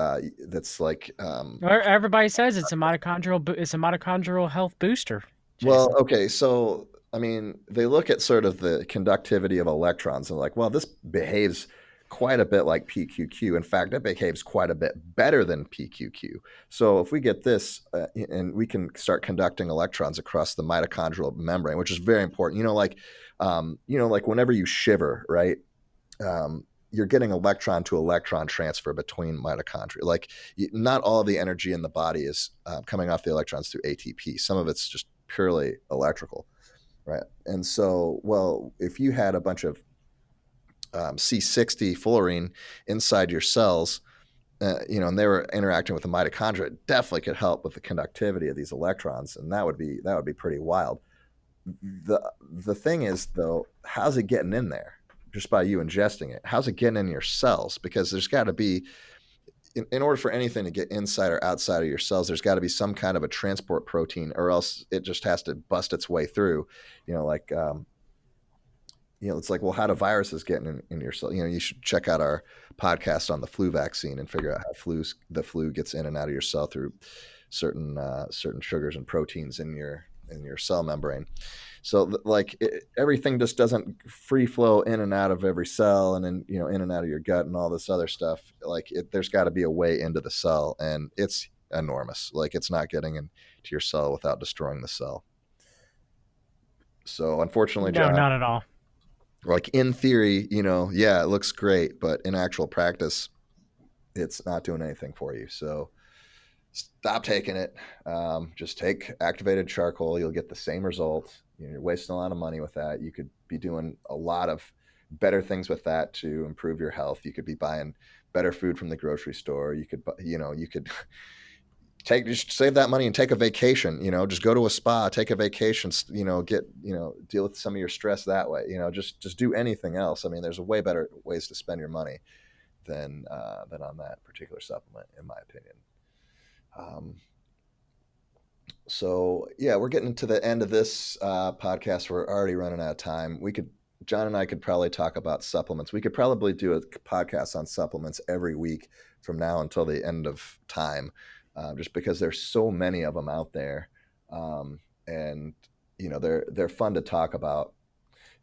like Everybody says it's a mitochondrial health booster, well, Jason. okay, so I mean, they look at sort of the conductivity of electrons and like, well, this behaves quite a bit like PQQ. In fact, it behaves quite a bit better than PQQ. So if we get this and we can start conducting electrons across the mitochondrial membrane, which is very important. Like whenever you shiver, right? You're getting electron to electron transfer between mitochondria. Like not all of the energy in the body is coming off the electrons through ATP. Some of it's just purely electrical, right? And so, well, if you had a bunch of C60 fullerene inside your cells, and they were interacting with the mitochondria, it definitely could help with the conductivity of these electrons, and that would be pretty wild. The thing is though, how's it getting in there? Just by you ingesting it, how's it getting in your cells? Because there's got to be, in order for anything to get inside or outside of your cells, there's got to be some kind of a transport protein, or else it just has to bust its way through. Like it's like, well, how do viruses get in your cell? You should check out our podcast on the flu vaccine and figure out how the flu gets in and out of your cell through certain sugars and proteins in your cell membrane. So like everything just doesn't free flow in and out of every cell, and then in and out of your gut and all this other stuff. Like there's got to be a way into the cell, and it's enormous. Like it's not getting into your cell without destroying the cell. So unfortunately, No, Josh, not at all. like in theory, yeah, it looks great, but in actual practice, it's not doing anything for you. So stop taking it. Just take activated charcoal. You'll get the same results. You're wasting a lot of money with that. You could be doing a lot of better things with that to improve your health. You could be buying better food from the grocery store. You could just save that money and take a vacation. Just go to a spa, take a vacation. Deal with some of your stress that way. Just do anything else. I mean, there's way better ways to spend your money than on that particular supplement, in my opinion. Um, so yeah, we're getting to the end of this podcast. We're already running out of time. John and I could probably talk about supplements. We could probably do a podcast on supplements every week from now until the end of time, just because there's so many of them out there, and they're fun to talk about.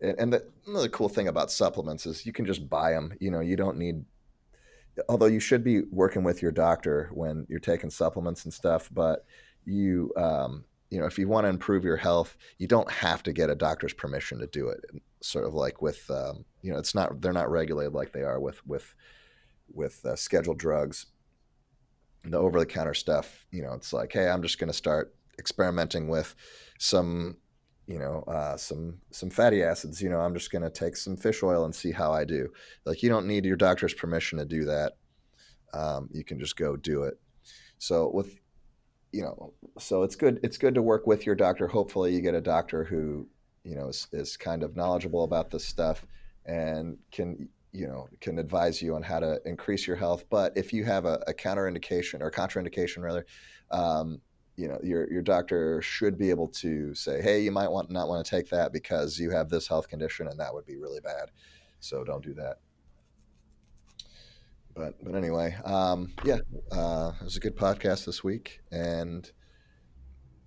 And another cool thing about supplements is you can just buy them. You don't need, although you should be working with your doctor when you're taking supplements and stuff, but if you want to improve your health, you don't have to get a doctor's permission to do it. And sort of like with it's not, they're not regulated like they are with scheduled drugs, the over the counter stuff. It's like, hey, I'm just going to start experimenting with some some fatty acids. I'm just going to take some fish oil and see how I do. Like, you don't need your doctor's permission to do that. You can just go do it. So so it's good to work with your doctor. Hopefully you get a doctor who is kind of knowledgeable about this stuff and can advise you on how to increase your health. But if you have a counterindication or contraindication rather, your doctor should be able to say, hey, you might not want to take that because you have this health condition and that would be really bad, so don't do that. But anyway, yeah, it was a good podcast this week, and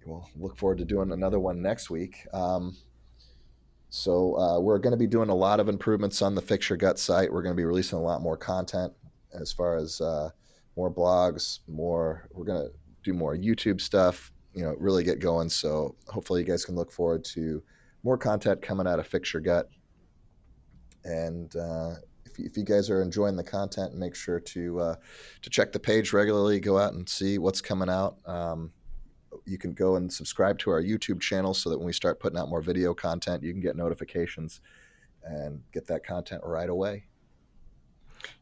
we'll look forward to doing another one next week. So we're going to be doing a lot of improvements on the Fix Your Gut site. We're going to be releasing a lot more content as far as more blogs, more. We're going to do more YouTube stuff. Really get going. So hopefully you guys can look forward to more content coming out of Fix Your Gut. And if you guys are enjoying the content, make sure to check the page regularly. Go out and see what's coming out. You can go and subscribe to our YouTube channel so that when we start putting out more video content, you can get notifications and get that content right away.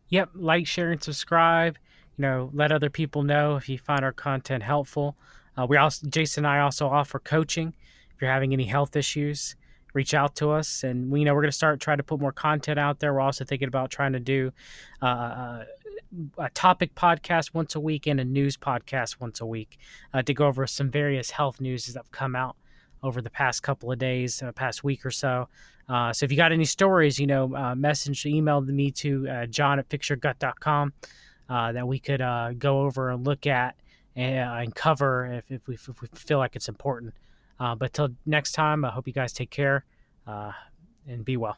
Yep, like, share, and subscribe. Let other people know if you find our content helpful. Jason and I also offer coaching. If you're having any health issues, reach out to us, and we're going to start trying to put more content out there. We're also thinking about trying to do a topic podcast once a week and a news podcast once a week to go over some various health news that have come out over the past couple of days, past week or so. So if you got any stories, email me to john@fixyourgut.com that we could go over and look at and cover if we feel like it's important. But till next time, I hope you guys take care and be well.